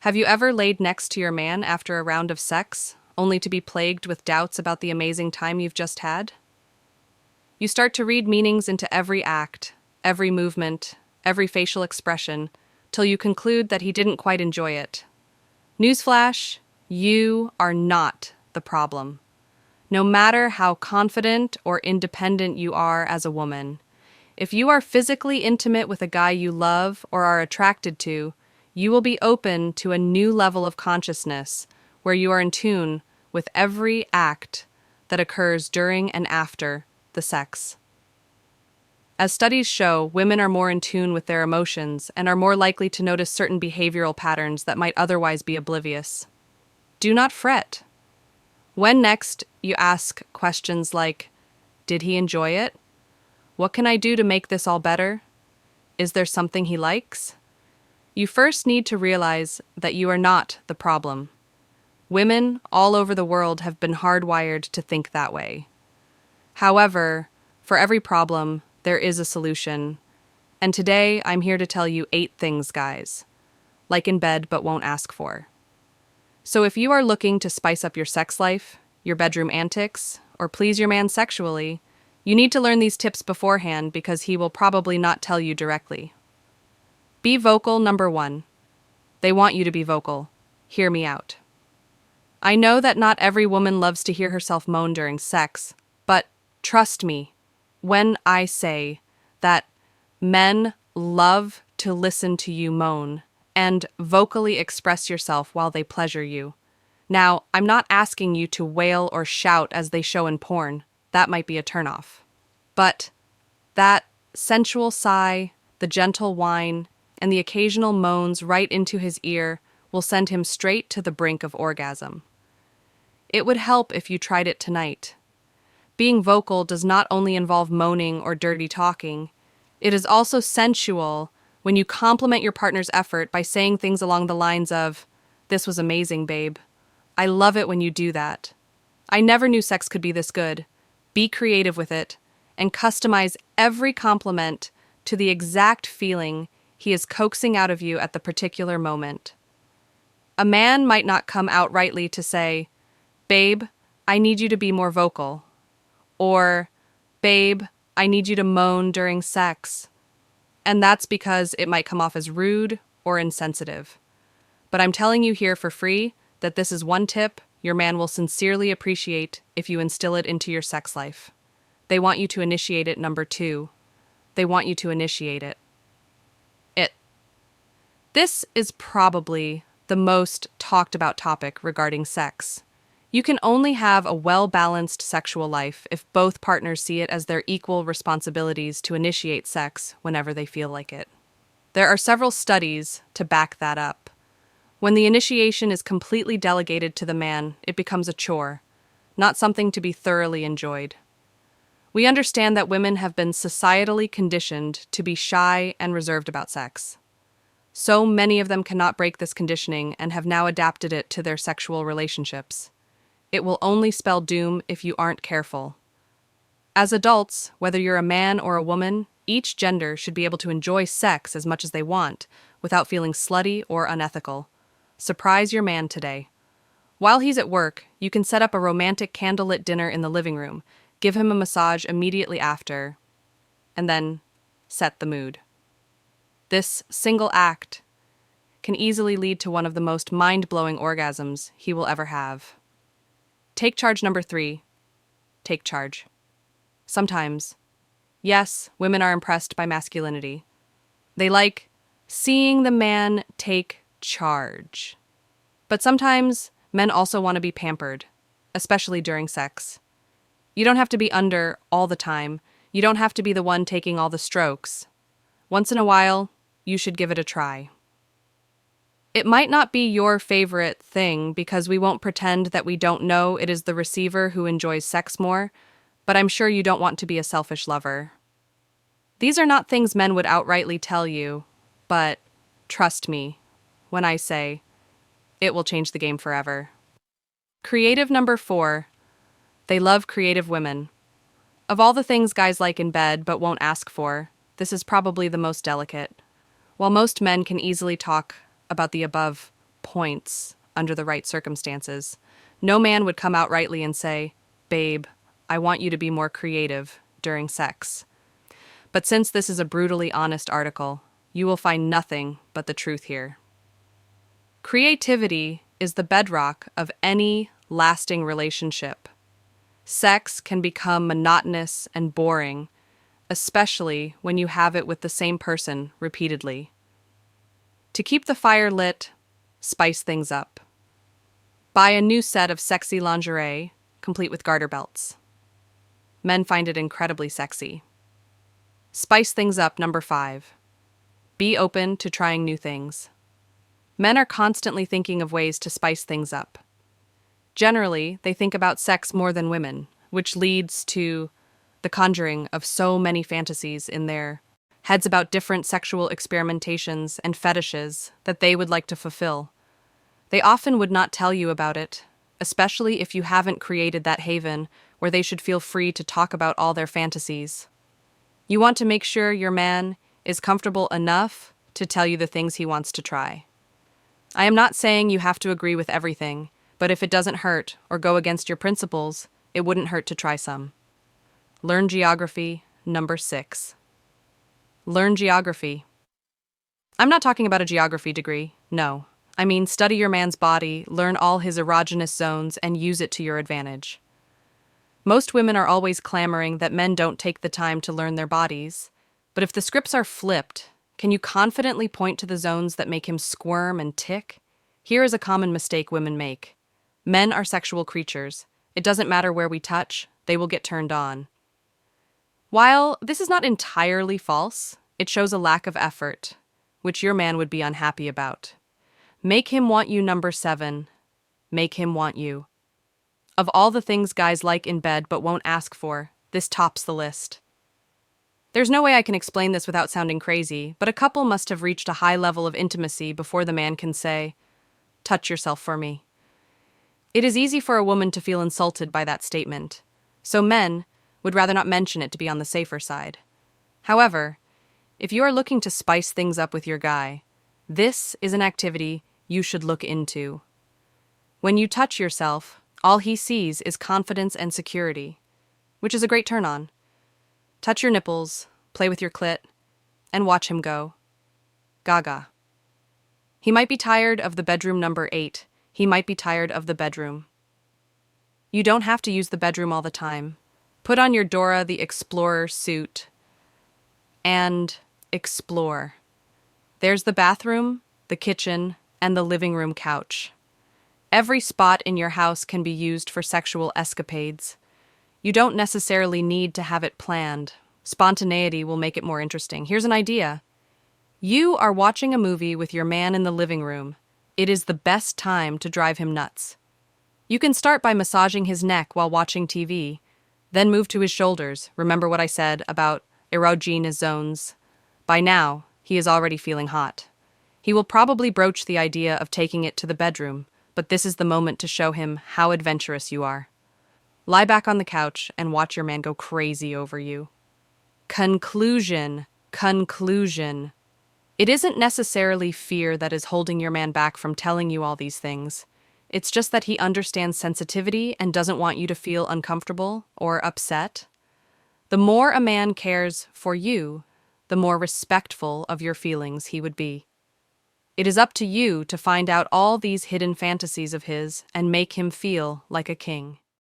Have you ever laid next to your man after a round of sex, only to be plagued with doubts about the amazing time you've just had? You start to read meanings into every act, every movement, every facial expression, till you conclude that he didn't quite enjoy it. Newsflash, you are not the problem. No matter how confident or independent you are as a woman, if you are physically intimate with a guy you love or are attracted to, you will be open to a new level of consciousness where you are in tune with every act that occurs during and after the sex. As studies show, women are more in tune with their emotions and are more likely to notice certain behavioral patterns that might otherwise be oblivious. Do not fret. When next you ask questions like, did he enjoy it? What can I do to make this all better? Is there something he likes? You first need to realize that you are not the problem. Women all over the world have been hardwired to think that way. However, for every problem, there is a solution. And today, I'm here to tell you 8 things, guys. Like in bed but won't ask for. So if you are looking to spice up your sex life, your bedroom antics, or please your man sexually, you need to learn these tips beforehand because he will probably not tell you directly. Be vocal, number 1. They want you to be vocal. Hear me out. I know that not every woman loves to hear herself moan during sex, but trust me when I say that men love to listen to you moan and vocally express yourself while they pleasure you. Now, I'm not asking you to wail or shout as they show in porn. That might be a turnoff. But that sensual sigh, the gentle whine, and the occasional moans right into his ear will send him straight to the brink of orgasm. It would help if you tried it tonight. Being vocal does not only involve moaning or dirty talking, it is also sensual when you compliment your partner's effort by saying things along the lines of, "This was amazing, babe. I love it when you do that. I never knew sex could be this good." Be creative with it and customize every compliment to the exact feeling he is coaxing out of you at the particular moment. A man might not come outrightly to say, "Babe, I need you to be more vocal," or "Babe, I need you to moan during sex." And that's because it might come off as rude or insensitive. But I'm telling you here for free that this is one tip your man will sincerely appreciate if you instill it into your sex life. They want you to initiate it, number 2. They want you to initiate it. This is probably the most talked about topic regarding sex. You can only have a well-balanced sexual life if both partners see it as their equal responsibilities to initiate sex whenever they feel like it. There are several studies to back that up. When the initiation is completely delegated to the man, it becomes a chore, not something to be thoroughly enjoyed. We understand that women have been societally conditioned to be shy and reserved about sex. So many of them cannot break this conditioning and have now adapted it to their sexual relationships. It will only spell doom if you aren't careful. As adults, whether you're a man or a woman, each gender should be able to enjoy sex as much as they want, without feeling slutty or unethical. Surprise your man today. While he's at work, you can set up a romantic candlelit dinner in the living room, give him a massage immediately after, and then set the mood. This single act can easily lead to one of the most mind-blowing orgasms he will ever have. Take charge, number 3. Take charge. Sometimes, yes, women are impressed by masculinity. They like seeing the man take charge. But sometimes, men also want to be pampered, especially during sex. You don't have to be under all the time. You don't have to be the one taking all the strokes. Once in a while, you should give it a try. It might not be your favorite thing because we won't pretend that we don't know it is the receiver who enjoys sex more, but I'm sure you don't want to be a selfish lover. These are not things men would outrightly tell you, but trust me when I say it will change the game forever. Creative, number 4. They love creative women. Of all the things guys like in bed but won't ask for, this is probably the most delicate. While most men can easily talk about the above points under the right circumstances. No man would come out rightly and say, "Babe, I want you to be more creative during sex." But since this is a brutally honest article, you will find nothing but the truth here. Creativity is the bedrock of any lasting relationship. Sex can become monotonous and boring, especially when you have it with the same person repeatedly. To keep the fire lit, spice things up. Buy a new set of sexy lingerie, complete with garter belts. Men find it incredibly sexy. Spice things up, number 5. Be open to trying new things. Men are constantly thinking of ways to spice things up. Generally, they think about sex more than women, which leads to the conjuring of so many fantasies in their heads about different sexual experimentations and fetishes that they would like to fulfill. They often would not tell you about it, especially if you haven't created that haven where they should feel free to talk about all their fantasies. You want to make sure your man is comfortable enough to tell you the things he wants to try. I am not saying you have to agree with everything, but if it doesn't hurt or go against your principles, it wouldn't hurt to try some. Learn geography, number 6. Learn geography. I'm not talking about a geography degree, no. I mean, study your man's body, learn all his erogenous zones, and use it to your advantage. Most women are always clamoring that men don't take the time to learn their bodies, but if the scripts are flipped, can you confidently point to the zones that make him squirm and tick? Here is a common mistake women make. Men are sexual creatures. It doesn't matter where we touch, they will get turned on. While this is not entirely false, it shows a lack of effort, which your man would be unhappy about. Make him want you, number 7. Make him want you. Of all the things guys like in bed but won't ask for, this tops the list. There's no way I can explain this without sounding crazy, but a couple must have reached a high level of intimacy before the man can say, "Touch yourself for me." It is easy for a woman to feel insulted by that statement, so men would rather not mention it to be on the safer side. However, if you are looking to spice things up with your guy, this is an activity you should look into. When you touch yourself, all he sees is confidence and security, which is a great turn-on. Touch your nipples, play with your clit, and watch him go. Gaga. He might be tired of the bedroom, number 8. He might be tired of the bedroom. You don't have to use the bedroom all the time. Put on your Dora the Explorer suit and explore. There's the bathroom, the kitchen, and the living room couch. Every spot in your house can be used for sexual escapades. You don't necessarily need to have it planned. Spontaneity will make it more interesting. Here's an idea. You are watching a movie with your man in the living room. It is the best time to drive him nuts. You can start by massaging his neck while watching TV, then move to his shoulders. Remember what I said about erogenous zones? By now, he is already feeling hot. He will probably broach the idea of taking it to the bedroom, but this is the moment to show him how adventurous you are. Lie back on the couch and watch your man go crazy over you. Conclusion. It isn't necessarily fear that is holding your man back from telling you all these things. It's just that he understands sensitivity and doesn't want you to feel uncomfortable or upset. The more a man cares for you, the more respectful of your feelings he would be. It is up to you to find out all these hidden fantasies of his and make him feel like a king.